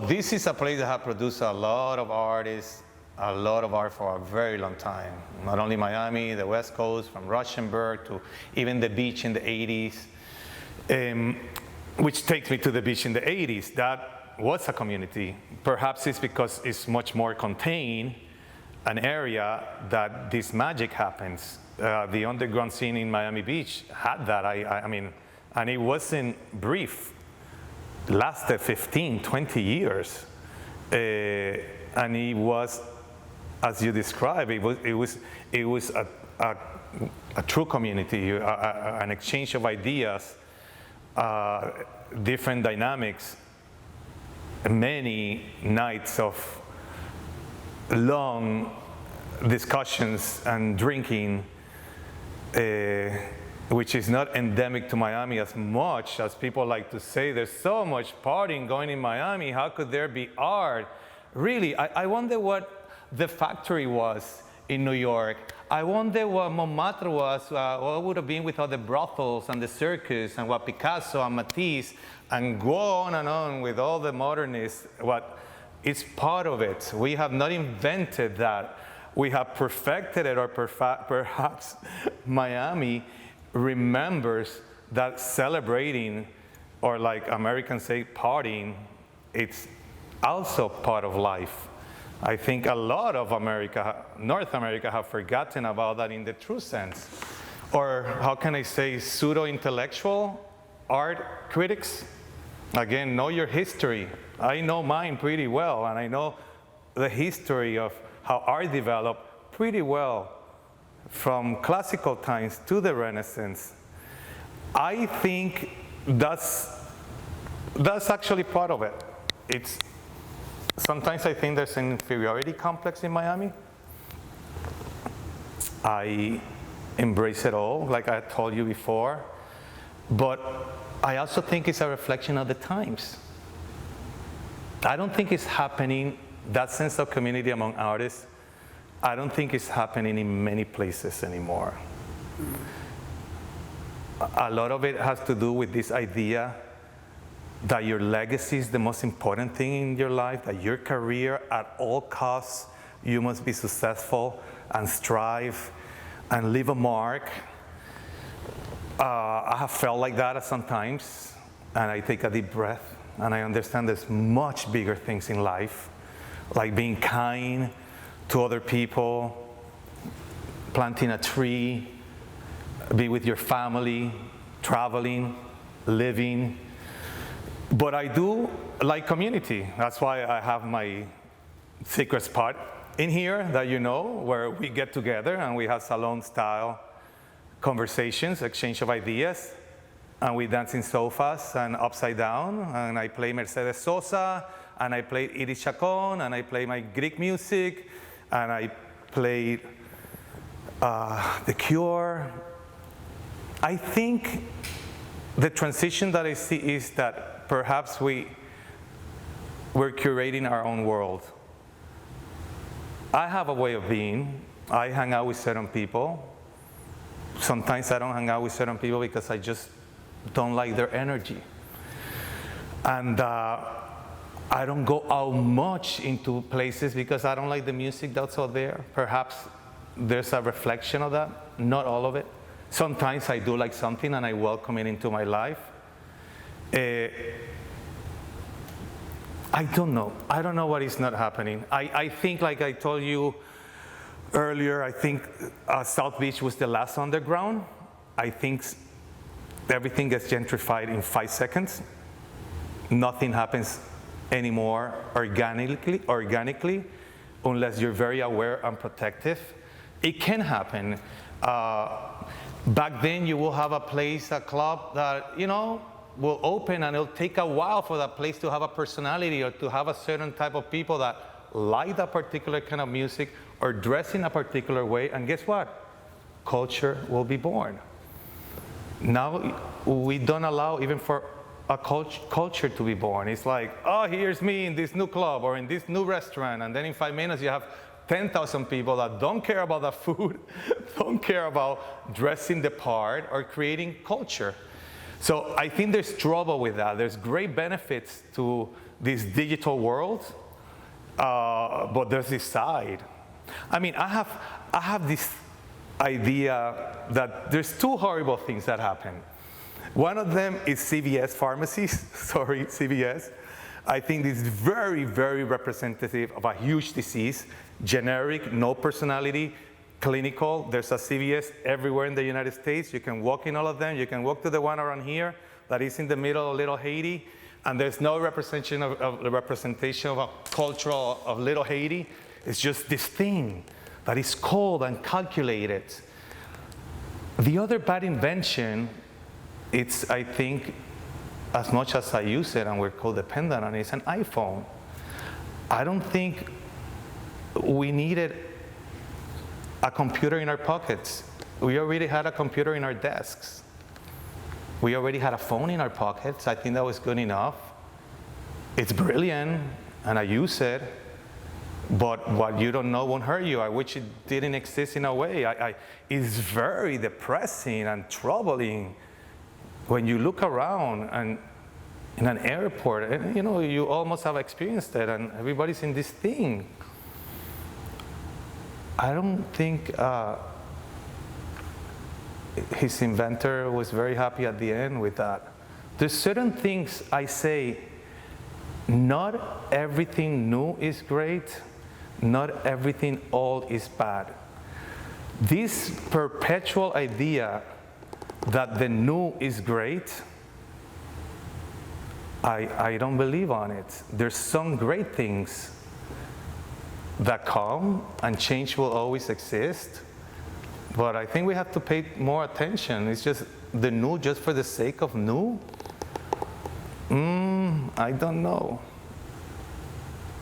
this is a place that has produced a lot of artists, a lot of art for a very long time. Not only Miami, the West Coast, from Rauschenberg to even the beach in the 80s, which takes me to the beach in the 80s. That was a community. Perhaps it's because it's much more contained, an area that this magic happens. The underground scene in Miami Beach had that, I mean, and it wasn't brief. Lasted 15, 20 years. And it was, as you described, it was a true community, an exchange of ideas, different dynamics, many nights of long discussions and drinking, which is not endemic to Miami as much as people like to say. There's so much partying going in Miami. How could there be art? Really, I wonder what the Factory was in New York. I wonder what Montmartre was, what would have been with all the brothels and the circus, and what Picasso and Matisse, and go on with all the modernists. What it's part of it. We have not invented that. We have perfected it, or perhaps Miami remembers that celebrating, or like Americans say, partying, it's also part of life. I think a lot of North America have forgotten about that in the true sense. Or how can I say, pseudo-intellectual art critics? Again, know your history. I know mine pretty well, and I know the history of how art developed pretty well from classical times to the Renaissance. I think that's actually part of it. Sometimes I think there's an inferiority complex in Miami. I embrace it all, like I told you before, but I also think it's a reflection of the times. I don't think it's happening, that sense of community among artists, I don't think it's happening in many places anymore. A lot of it has to do with this idea that your legacy is the most important thing in your life, that your career, at all costs, you must be successful and strive and leave a mark. I have felt like that sometimes, and I take a deep breath, and I understand there's much bigger things in life, like being kind to other people, planting a tree, be with your family, traveling, living. But I do like community. That's why I have my secret spot in here that you know, where we get together and we have salon-style conversations, exchange of ideas, and we dance in sofas and upside down, and I play Mercedes Sosa, and I play Edith Chacon, and I play my Greek music, and I played The Cure. I think the transition that I see is that perhaps we're curating our own world. I have a way of being. I hang out with certain people. Sometimes I don't hang out with certain people because I just don't like their energy. And I don't go out much into places because I don't like the music that's out there. Perhaps there's a reflection of that, not all of it. Sometimes I do like something and I welcome it into my life. I don't know. I don't know what is not happening. I think, like I told you earlier, I think South Beach was the last underground. I think everything gets gentrified in 5 seconds. Nothing happens anymore organically, unless you're very aware and protective. It can happen. Back then, you will have a place, a club that, you know, will open, and it'll take a while for that place to have a personality or to have a certain type of people that like that particular kind of music or dress in a particular way. And guess what? Culture will be born. Now, we don't allow even for a culture to be born. It's like, oh, here's me in this new club or in this new restaurant, and then in 5 minutes you have 10,000 people that don't care about the food, don't care about dressing the part or creating culture. So I think there's trouble with that. There's great benefits to this digital world, but there's this side. I mean, I have this idea that there's two horrible things that happen. One of them is CVS pharmacies, sorry, CVS. I think this is very, very representative of a huge disease, generic, no personality, clinical. There's a CVS everywhere in the United States. You can walk in all of them. You can walk to the one around here that is in the middle of Little Haiti, and there's no representation of a culture of Little Haiti. It's just this thing that is cold and calculated. The other bad invention, it's, I think, as much as I use it and we're codependent on it, it's an iPhone. I don't think we needed a computer in our pockets. We already had a computer in our desks. We already had a phone in our pockets. I think that was good enough. It's brilliant, and I use it, but what you don't know won't hurt you. I wish it didn't exist in a way. It's very depressing and troubling when you look around and in an airport, and you almost have experienced it, and everybody's in this thing. I don't think his inventor was very happy at the end with that. There's certain things I say, not everything new is great, not everything old is bad. This perpetual idea that the new is great, I don't believe on it. There's some great things that come, and change will always exist, but I think we have to pay more attention. It's just the new just for the sake of new? I don't know.